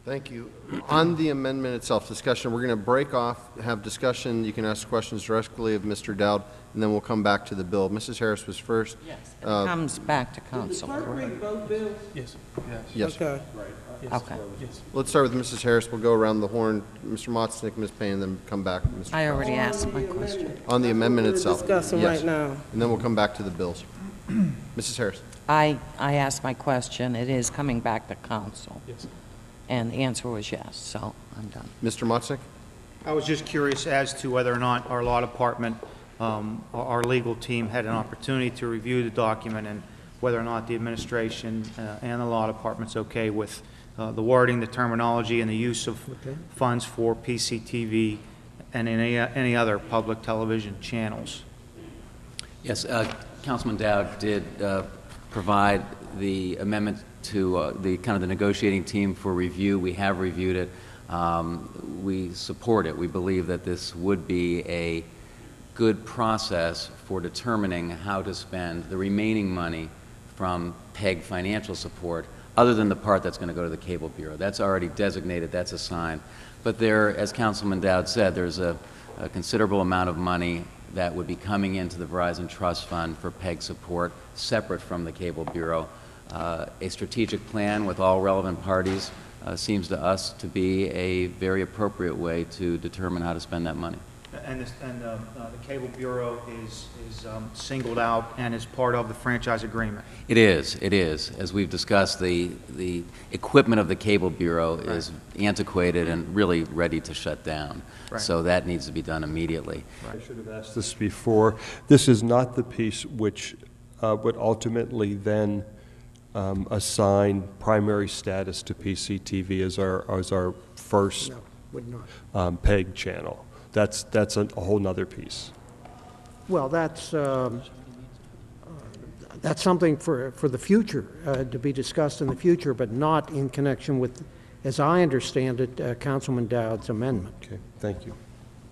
Thank you. On the amendment itself, discussion, we're going to break off, have discussion. You can ask questions directly of Mr. Dowd, and then we'll come back to the bill. Mrs. Harris was first. Yes, it comes back to council. Did the clerk read both bills? Yes. Yes. Okay. Yes. Okay. Yes. Let's start with Mrs. Harris. We'll go around the horn. Mr. Motznick, Ms. Payne, then come back. Mr. I already asked my question. On the amendment itself. We're discussing Yes. right now. And then we'll come back to the bills. Mrs. Harris. I asked my question. It is coming back to council. Yes. And the answer was yes, so I'm done. Mr. Motznick. I was just curious as to whether or not our law department, our legal team had an opportunity to review the document and whether or not the administration and the law department's okay with the wording, the terminology, and the use of funds for PCTV and any other public television channels. Yes, Councilman Dowd did provide the amendment to the kind of the negotiating team for review. We have reviewed it. We support it. We believe that this would be a good process for determining how to spend the remaining money from PEG financial support, other than the part that's going to go to the Cable Bureau. That's already designated, that's assigned. But there, as Councilman Dowd said, there's a considerable amount of money that would be coming into the Verizon Trust Fund for PEG support, separate from the Cable Bureau. A strategic plan with all relevant parties seems to us to be a very appropriate way to determine how to spend that money. And the Cable Bureau is singled out and is part of the franchise agreement. It is. As we've discussed, the equipment of the Cable Bureau is antiquated and really ready to shut down. Right. So that needs to be done immediately. I should have asked this before. This is not the piece which would ultimately then assign primary status to PCTV as our first No, would not. PEG channel. That's a whole nother piece. Well, that's something for the future, to be discussed in the future, but not in connection with, as I understand it, Councilman Dowd's amendment. Okay, thank you.